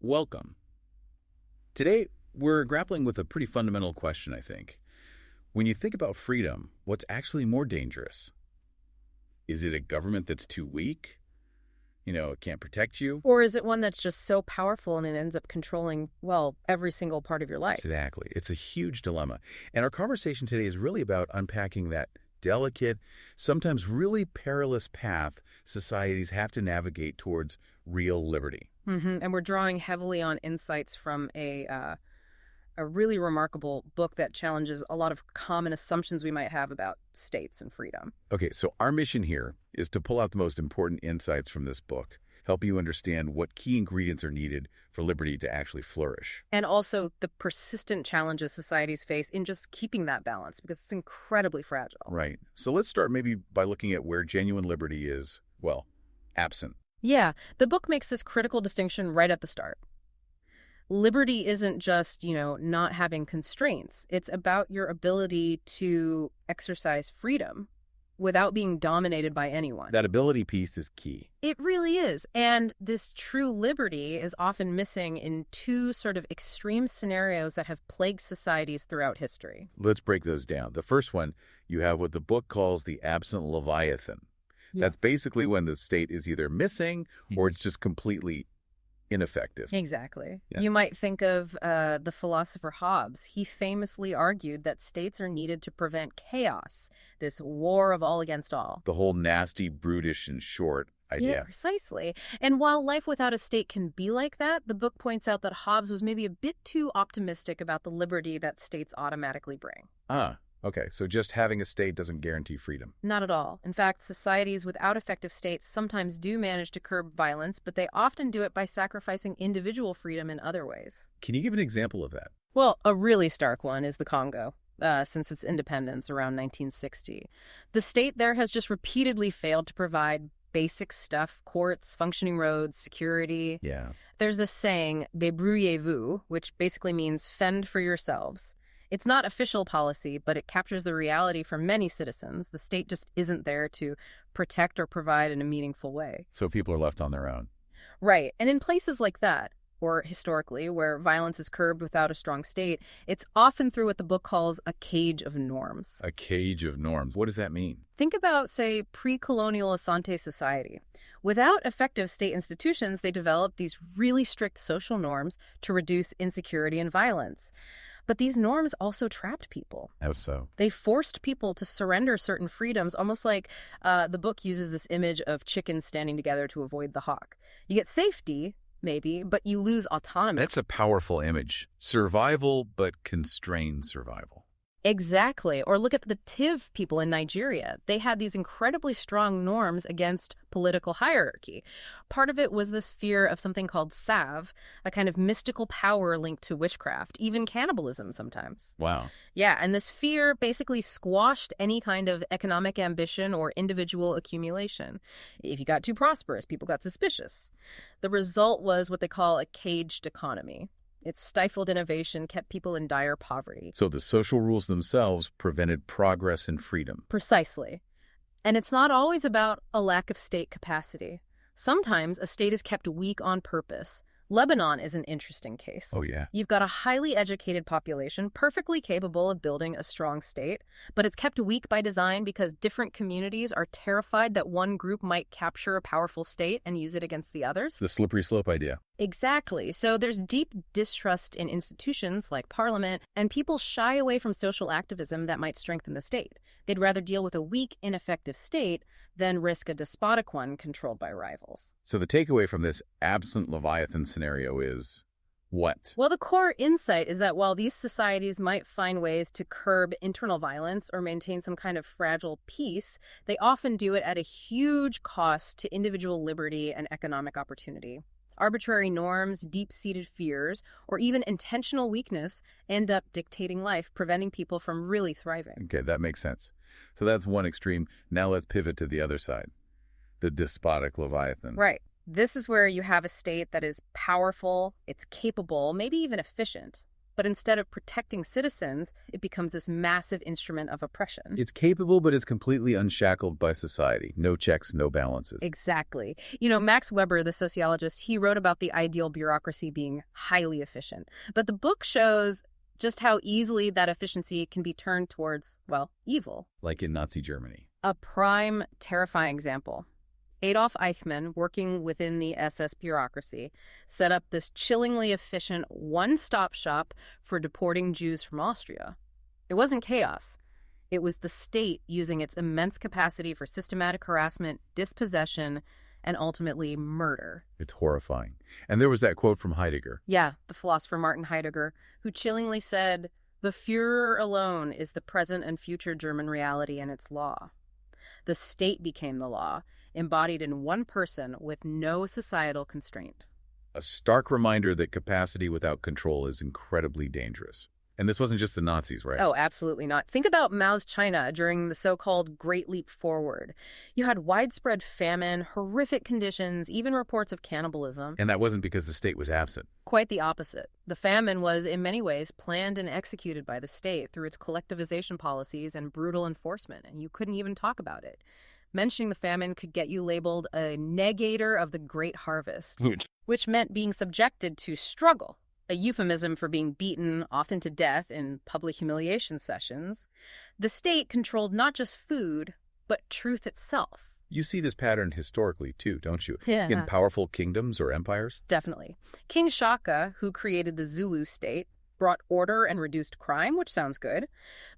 Welcome. Today, we're grappling with a pretty fundamental question, I think. When you think about freedom, what's actually more dangerous? Is it a government that's too weak? It can't protect you? Or is it one that's just so powerful and it ends up controlling, well, every single part of your life? Exactly. It's a huge dilemma. And our conversation today is really about unpacking that delicate, sometimes really perilous path societies have to navigate towards real liberty. And we're drawing heavily on insights from a really remarkable book that challenges a lot of common assumptions we might have about states and freedom. Okay, so our mission here is to pull out the most important insights from this book, help you understand what key ingredients are needed for liberty to actually flourish. And also the persistent challenges societies face in just keeping that balance, because it's incredibly fragile. Right. So let's start maybe by looking at where genuine liberty is, well, absent. Yeah, the book makes this critical distinction right at the start. Liberty isn't just, not having constraints. It's about your ability to exercise freedom without being dominated by anyone. That ability piece is key. It really is. And this true liberty is often missing in two sort of extreme scenarios that have plagued societies throughout history. Let's break those down. The first one, you have what the book calls the absent Leviathan. Yeah. That's basically when the state is either missing or it's just completely ineffective. Exactly. Yeah. You might think of the philosopher Hobbes. He famously argued that states are needed to prevent chaos, this war of all against all. The whole nasty, brutish, and short idea. Yeah, precisely. And while life without a state can be like that, the book points out that Hobbes was maybe a bit too optimistic about the liberty that states automatically bring. Okay, so just having a state doesn't guarantee freedom. Not at all. In fact, societies without effective states sometimes do manage to curb violence, but they often do it by sacrificing individual freedom in other ways. Can you give an example of that? Well, a really stark one is the Congo. Since its independence around 1960. The state there has just repeatedly failed to provide basic stuff: courts, functioning roads, security. Yeah. There's this saying, débrouillez-vous, which basically means fend for yourselves. It's not official policy, but it captures the reality for many citizens. The state just isn't there to protect or provide in a meaningful way. So people are left on their own. Right. And in places like that, or historically, where violence is curbed without a strong state, it's often through what the book calls a cage of norms. A cage of norms. What does that mean? Think about, say, pre-colonial Asante society. Without effective state institutions, they developed these really strict social norms to reduce insecurity and violence. But these norms also trapped people. How so? They forced people to surrender certain freedoms, almost like the book uses this image of chickens standing together to avoid the hawk. You get safety, maybe, but you lose autonomy. That's a powerful image. Survival, but constrained survival. Exactly. Or look at the Tiv people in Nigeria. They had these incredibly strong norms against political hierarchy. Part of it was this fear of something called salve, a kind of mystical power linked to witchcraft, even cannibalism sometimes. Wow. Yeah, and this fear basically squashed any kind of economic ambition or individual accumulation. If you got too prosperous, people got suspicious. The result was what they call a caged economy. It stifled innovation, kept people in dire poverty. So the social rules themselves prevented progress and freedom. Precisely. And it's not always about a lack of state capacity. Sometimes a state is kept weak on purpose. Lebanon is an interesting case. Oh, yeah. You've got a highly educated population, perfectly capable of building a strong state, but it's kept weak by design because different communities are terrified that one group might capture a powerful state and use it against the others. The slippery slope idea. Exactly. So there's deep distrust in institutions like parliament, and people shy away from social activism that might strengthen the state. They'd rather deal with a weak, ineffective state than risk a despotic one controlled by rivals. So the takeaway from this absent Leviathan scenario is what? Well, the core insight is that while these societies might find ways to curb internal violence or maintain some kind of fragile peace, they often do it at a huge cost to individual liberty and economic opportunity. Arbitrary norms, deep-seated fears, or even intentional weakness end up dictating life, preventing people from really thriving. Okay, that makes sense. So that's one extreme. Now let's pivot to the other side, the despotic Leviathan. Right. This is where you have a state that is powerful, it's capable, maybe even efficient, but instead of protecting citizens, it becomes this massive instrument of oppression. It's capable, but it's completely unshackled by society. No checks, no balances. Exactly. Max Weber, the sociologist, he wrote about the ideal bureaucracy being highly efficient. But the book shows just how easily that efficiency can be turned towards, well, evil. Like in Nazi Germany. A prime, terrifying example. Adolf Eichmann, working within the SS bureaucracy, set up this chillingly efficient one-stop shop for deporting Jews from Austria. It wasn't chaos. It was the state using its immense capacity for systematic harassment, dispossession, and ultimately murder. It's horrifying. And there was that quote from Heidegger. Yeah, the philosopher Martin Heidegger, who chillingly said, "The Führer alone is the present and future German reality and its law." The state became the law, embodied in one person with no societal constraint. A stark reminder that capacity without control is incredibly dangerous. And this wasn't just the Nazis, right? Oh, absolutely not. Think about Mao's China during the so-called Great Leap Forward. You had widespread famine, horrific conditions, even reports of cannibalism. And that wasn't because the state was absent. Quite the opposite. The famine was, in many ways, planned and executed by the state through its collectivization policies and brutal enforcement, and you couldn't even talk about it. Mentioning the famine could get you labeled a negator of the Great Harvest, which meant being subjected to struggle. A euphemism for being beaten, often to death, in public humiliation sessions. The state controlled not just food, but truth itself. You see this pattern historically, too, don't you? Yeah. In powerful kingdoms or empires? Definitely. King Shaka, who created the Zulu state, brought order and reduced crime, which sounds good.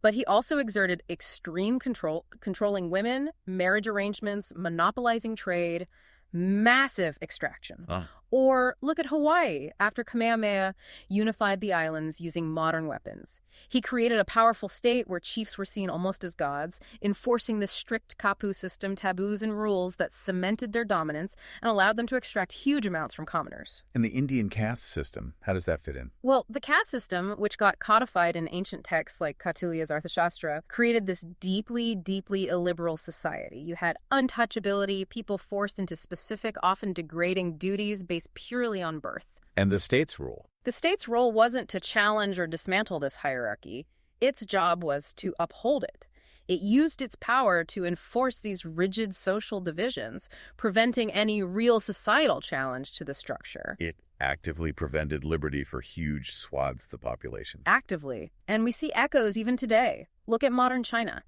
But he also exerted extreme control, controlling women, marriage arrangements, monopolizing trade, massive extraction. Or look at Hawaii, after Kamehameha unified the islands using modern weapons. He created a powerful state where chiefs were seen almost as gods, enforcing this strict kapu system, taboos and rules that cemented their dominance and allowed them to extract huge amounts from commoners. And the Indian caste system, how does that fit in? Well, the caste system, which got codified in ancient texts like Kautilya's Arthashastra, created this deeply, deeply illiberal society. You had untouchability, people forced into specific, often degrading duties based purely on birth. And the state's role? The state's role wasn't to challenge or dismantle this hierarchy. Its job was to uphold it. It used its power to enforce these rigid social divisions, preventing any real societal challenge to the structure. It actively prevented liberty for huge swaths of the population. Actively. And we see echoes even today. Look at modern China.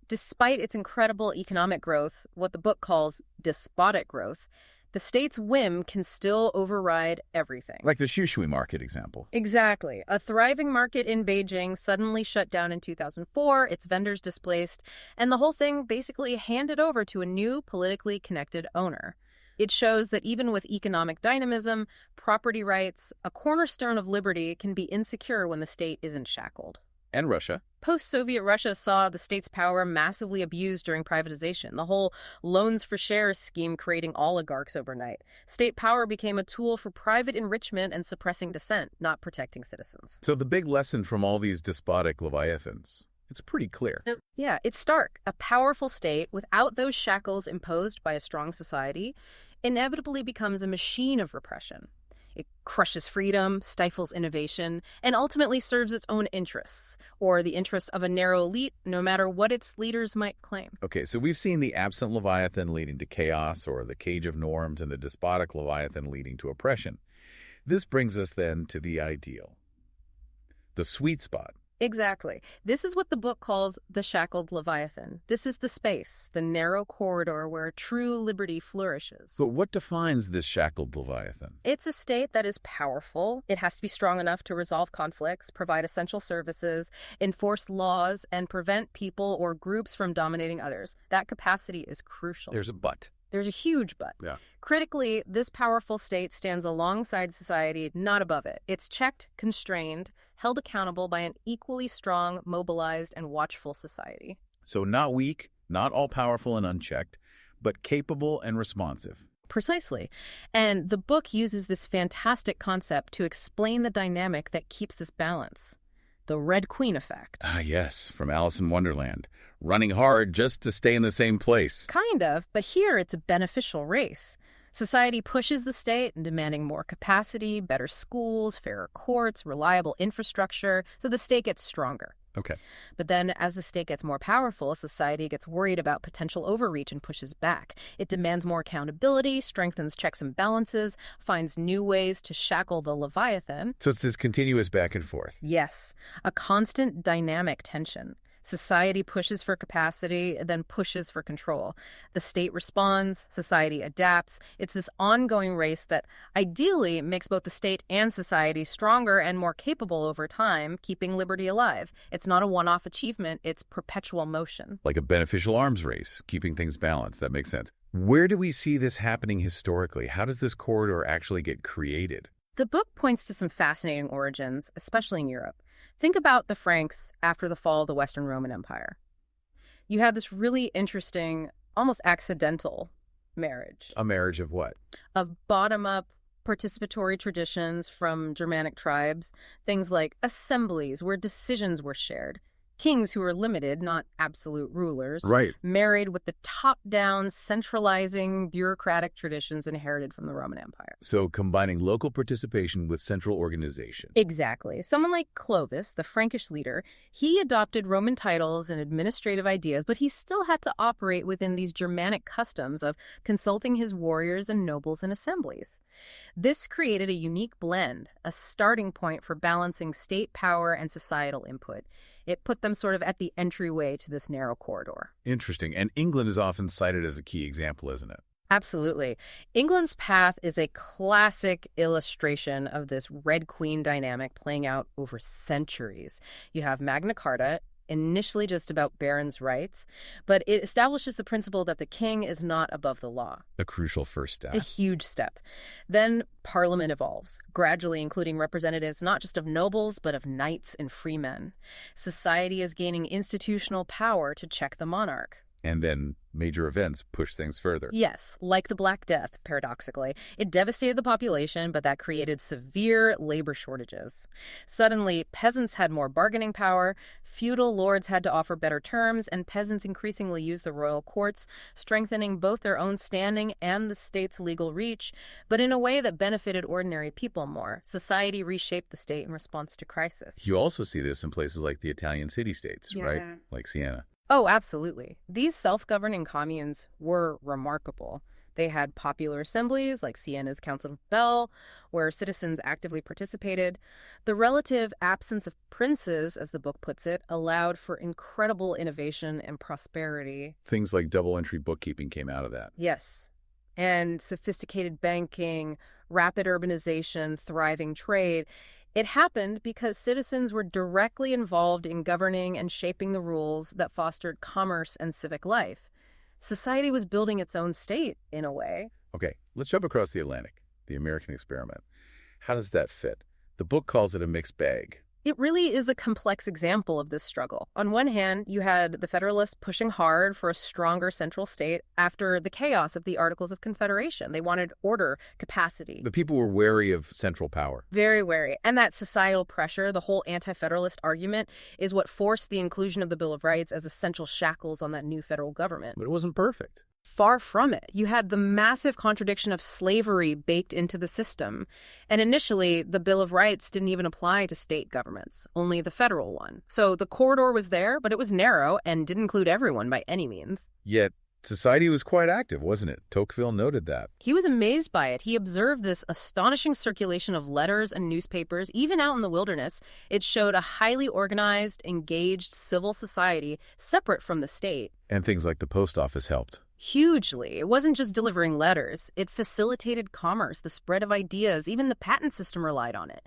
Despite its incredible economic growth, what the book calls despotic growth, the state's whim can still override everything. Like the Shui market example. Exactly. A thriving market in Beijing suddenly shut down in 2004, its vendors displaced, and the whole thing basically handed over to a new politically connected owner. It shows that even with economic dynamism, property rights, a cornerstone of liberty can be insecure when the state isn't shackled. And Russia. Post-Soviet Russia saw the state's power massively abused during privatization, the whole loans for shares scheme creating oligarchs overnight. State power became a tool for private enrichment and suppressing dissent, not protecting citizens. So the big lesson from all these despotic leviathans, it's pretty clear. Yeah, it's stark. A powerful state, without those shackles imposed by a strong society, inevitably becomes a machine of repression. It crushes freedom, stifles innovation, and ultimately serves its own interests, or the interests of a narrow elite, no matter what its leaders might claim. Okay, so we've seen the absent Leviathan leading to chaos, or the cage of norms, and the despotic Leviathan leading to oppression. This brings us then to the ideal, the sweet spot. Exactly. This is what the book calls the shackled Leviathan. This is the space, the narrow corridor where true liberty flourishes. So what defines this shackled Leviathan? It's a state that is powerful. It has to be strong enough to resolve conflicts, provide essential services, enforce laws, and prevent people or groups from dominating others. That capacity is crucial. There's a but. There's a huge but. Yeah. Critically, this powerful state stands alongside society, not above it. It's checked, constrained, held accountable by an equally strong, mobilized, and watchful society. So not weak, not all-powerful and unchecked, but capable and responsive. Precisely. And the book uses this fantastic concept to explain the dynamic that keeps this balance. The Red Queen effect. Ah, yes, from Alice in Wonderland. Running hard just to stay in the same place. Kind of, but here it's a beneficial race. Society pushes the state in demanding more capacity, better schools, fairer courts, reliable infrastructure, so the state gets stronger. Okay. But then, as the state gets more powerful, society gets worried about potential overreach and pushes back. It demands more accountability, strengthens checks and balances, finds new ways to shackle the Leviathan. So it's this continuous back and forth. Yes, a constant dynamic tension. Society pushes for capacity, then pushes for control. The state responds, society adapts. It's this ongoing race that ideally makes both the state and society stronger and more capable over time, keeping liberty alive. It's not a one-off achievement, it's perpetual motion. Like a beneficial arms race, keeping things balanced. That makes sense. Where do we see this happening historically? How does this corridor actually get created? The book points to some fascinating origins, especially in Europe. Think about the Franks after the fall of the Western Roman Empire. You had this really interesting, almost accidental marriage. A marriage of what? Of bottom-up participatory traditions from Germanic tribes, things like assemblies where decisions were shared, kings who were limited, not absolute rulers, Right. married with the top-down, centralizing bureaucratic traditions inherited from the Roman Empire. So combining local participation with central organization. Exactly. Someone like Clovis, the Frankish leader, he adopted Roman titles and administrative ideas, but he still had to operate within these Germanic customs of consulting his warriors and nobles in assemblies. This created a unique blend, a starting point for balancing state power and societal input. It put them sort of at the entryway to this narrow corridor. Interesting. And England is often cited as a key example, isn't it? Absolutely. England's path is a classic illustration of this Red Queen dynamic playing out over centuries. You have Magna Carta, initially just about barons' rights, but it establishes the principle that the king is not above the law. A crucial first step. A huge step. Then Parliament evolves, gradually including representatives not just of nobles, but of knights and freemen. Society is gaining institutional power to check the monarch. And then major events push things further. Yes, like the Black Death, paradoxically. It devastated the population, but that created severe labor shortages. Suddenly, peasants had more bargaining power, feudal lords had to offer better terms, and peasants increasingly used the royal courts, strengthening both their own standing and the state's legal reach, but in a way that benefited ordinary people more. Society reshaped the state in response to crisis. You also see this in places like the Italian city-states, right? Yeah. Like Siena. Oh, absolutely. These self-governing communes were remarkable. They had popular assemblies like Siena's Council of Bell, where citizens actively participated. The relative absence of princes, as the book puts it, allowed for incredible innovation and prosperity. Things like double-entry bookkeeping came out of that. Yes. And sophisticated banking, rapid urbanization, thriving trade. It happened because citizens were directly involved in governing and shaping the rules that fostered commerce and civic life. Society was building its own state, in a way. Okay, let's jump across the Atlantic, the American experiment. How does that fit? The book calls it a mixed bag. It really is a complex example of this struggle. On one hand, you had the Federalists pushing hard for a stronger central state after the chaos of the Articles of Confederation. They wanted order, capacity. The people were wary of central power. Very wary. And that societal pressure, the whole anti-federalist argument, is what forced the inclusion of the Bill of Rights as essential shackles on that new federal government. But it wasn't perfect. Far from it. You had the massive contradiction of slavery baked into the system. And initially, the Bill of Rights didn't even apply to state governments, only the federal one. So the corridor was there, but it was narrow and didn't include everyone by any means. Yet, society was quite active, wasn't it? Tocqueville noted that. He was amazed by it. He observed this astonishing circulation of letters and newspapers, even out in the wilderness. It showed a highly organized, engaged civil society separate from the state. And things like the post office helped. Hugely. It wasn't just delivering letters. It facilitated commerce, the spread of ideas. Even the patent system relied on it.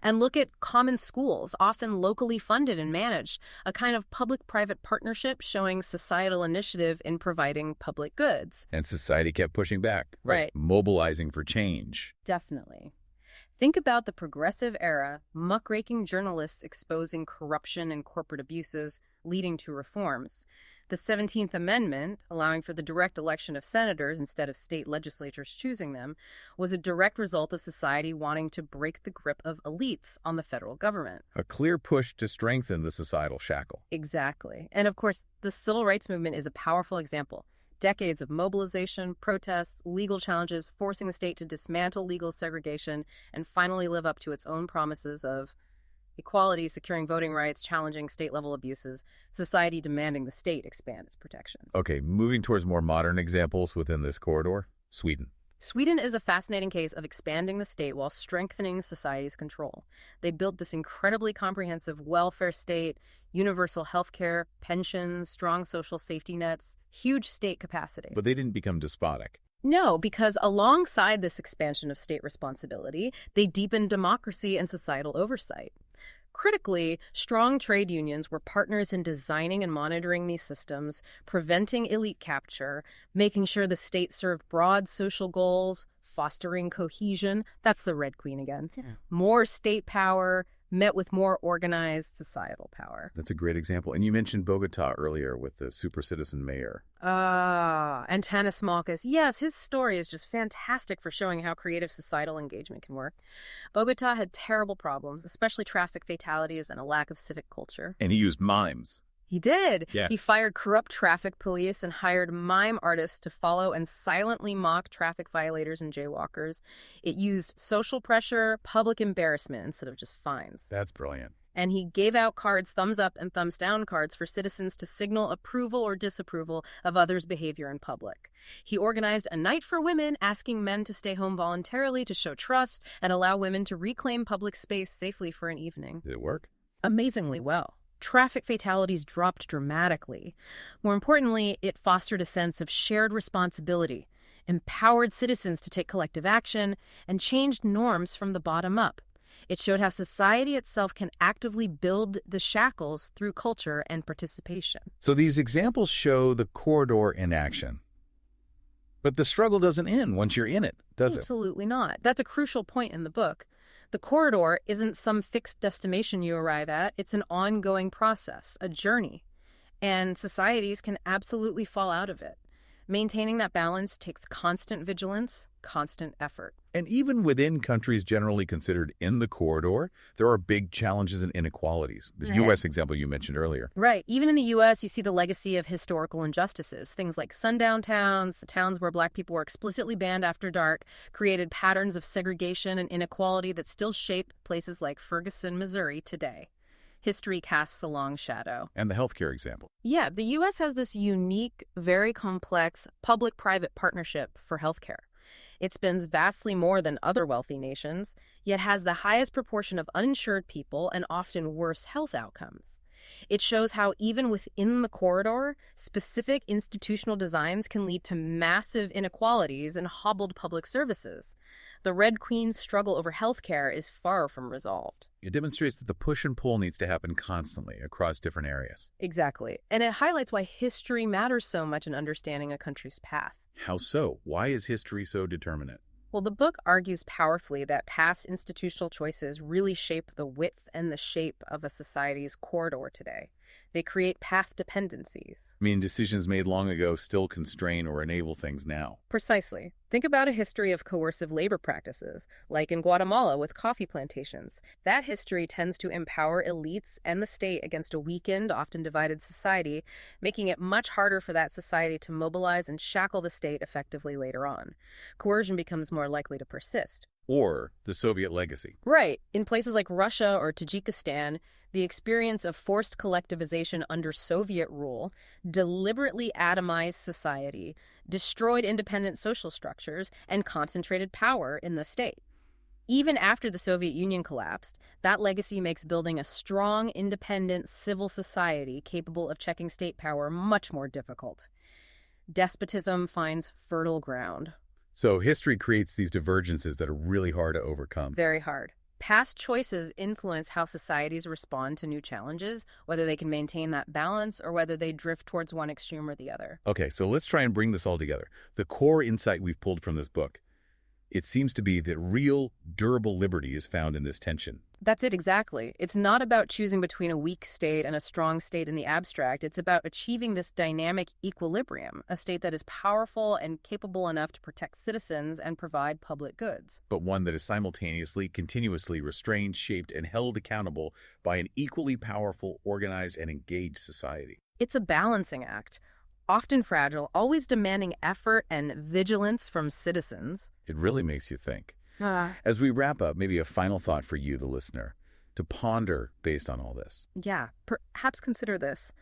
And look at common schools, often locally funded and managed, a kind of public-private partnership showing societal initiative in providing public goods. And society kept pushing back. Right. Mobilizing for change. Definitely. Think about the progressive era, muckraking journalists exposing corruption and corporate abuses, leading to reforms. The 17th Amendment, allowing for the direct election of senators instead of state legislatures choosing them, was a direct result of society wanting to break the grip of elites on the federal government. A clear push to strengthen the societal shackle. Exactly. And of course, the civil rights movement is a powerful example. Decades of mobilization, protests, legal challenges, forcing the state to dismantle legal segregation and finally live up to its own promises of equality, securing voting rights, challenging state-level abuses, society demanding the state expand its protections. Okay, moving towards more modern examples within this corridor, Sweden. Sweden is a fascinating case of expanding the state while strengthening society's control. They built this incredibly comprehensive welfare state, universal health care, pensions, strong social safety nets, huge state capacity. But they didn't become despotic. No, because alongside this expansion of state responsibility, they deepened democracy and societal oversight. Critically, strong trade unions were partners in designing and monitoring these systems, preventing elite capture, making sure the state served broad social goals, fostering cohesion. That's the Red Queen again. Yeah. More state power met with more organized societal power. That's a great example. And you mentioned Bogota earlier with the super citizen mayor. And Tanis Malkus. Yes, his story is just fantastic for showing how creative societal engagement can work. Bogota had terrible problems, especially traffic fatalities and a lack of civic culture. And he used mimes. He did. Yeah. He fired corrupt traffic police and hired mime artists to follow and silently mock traffic violators and jaywalkers. It used social pressure, public embarrassment instead of just fines. That's brilliant. And he gave out cards, thumbs up and thumbs down cards for citizens to signal approval or disapproval of others' behavior in public. He organized a night for women, asking men to stay home voluntarily to show trust and allow women to reclaim public space safely for an evening. Did it work? Amazingly well. Traffic fatalities dropped dramatically. More importantly, it fostered a sense of shared responsibility, empowered citizens to take collective action, and changed norms from the bottom up. It showed how society itself can actively build the shackles through culture and participation. So these examples show the corridor in action. But the struggle doesn't end once you're in it, does it? Absolutely not. That's a crucial point in the book. The corridor isn't some fixed destination you arrive at. It's an ongoing process, a journey. And societies can absolutely fall out of it. Maintaining that balance takes constant vigilance, constant effort. And even within countries generally considered in the corridor, there are big challenges and inequalities. The U.S. example you mentioned earlier. Right. Even in the U.S., you see the legacy of historical injustices. Things like sundown towns, towns where Black people were explicitly banned after dark, created patterns of segregation and inequality that still shape places like Ferguson, Missouri today. History casts a long shadow. And the healthcare example. Yeah, the U.S. has this unique, very complex public-private partnership for healthcare. It spends vastly more than other wealthy nations, yet has the highest proportion of uninsured people and often worse health outcomes. It shows how even within the corridor, specific institutional designs can lead to massive inequalities and hobbled public services. The Red Queen's struggle over healthcare is far from resolved. It demonstrates that the push and pull needs to happen constantly across different areas. Exactly. And it highlights why history matters so much in understanding a country's path. How so? Why is history so determinate? Well, the book argues powerfully that past institutional choices really shape the width and the shape of a society's corridor today. They create path dependencies. I mean, decisions made long ago still constrain or enable things now. Precisely. Think about a history of coercive labor practices, like in Guatemala with coffee plantations. That history tends to empower elites and the state against a weakened, often divided society, making it much harder for that society to mobilize and shackle the state effectively later on. Coercion becomes more likely to persist. Or the Soviet legacy. Right. In places like Russia or Tajikistan, the experience of forced collectivization under Soviet rule deliberately atomized society, destroyed independent social structures, and concentrated power in the state. Even after the Soviet Union collapsed, that legacy makes building a strong, independent civil society capable of checking state power much more difficult. Despotism finds fertile ground. So history creates these divergences that are really hard to overcome. Very hard. Past choices influence how societies respond to new challenges, whether they can maintain that balance or whether they drift towards one extreme or the other. Okay, so let's try and bring this all together. The core insight we've pulled from this book, it seems to be that real, durable liberty is found in this tension. That's it exactly. It's not about choosing between a weak state and a strong state in the abstract. It's about achieving this dynamic equilibrium, a state that is powerful and capable enough to protect citizens and provide public goods. But one that is simultaneously, continuously restrained, shaped, and held accountable by an equally powerful, organized, and engaged society. It's a balancing act. often fragile, always demanding effort and vigilance from citizens. It really makes you think. Ah, As we wrap up, maybe a final thought for you, the listener, to ponder based on all this. yeah, perhaps consider this.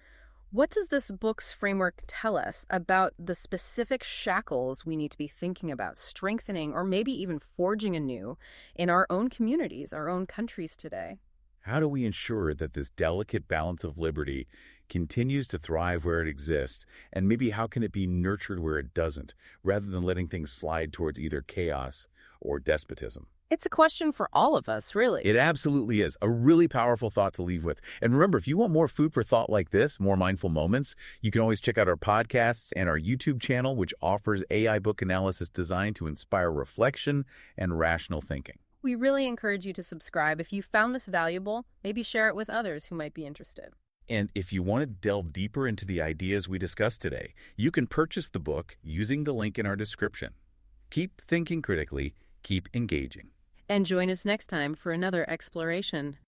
What does this book's framework tell us about the specific shackles we need to be thinking about, strengthening, or maybe even forging anew in our own communities, our own countries today? How do we ensure that this delicate balance of liberty continues to thrive where it exists, and maybe how can it be nurtured where it doesn't, rather than letting things slide towards either chaos or despotism? It's a question for all of us, really. It absolutely is. A really powerful thought to leave with. And remember, if you want more food for thought like this, more mindful moments, you can always check out our podcasts and our YouTube channel, which offers AI book analysis designed to inspire reflection and rational thinking. We really encourage you to subscribe. If you found this valuable, maybe share it with others who might be interested. And if you want to delve deeper into the ideas we discussed today, you can purchase the book using the link in our description. Keep thinking critically, keep engaging. And join us next time for another exploration.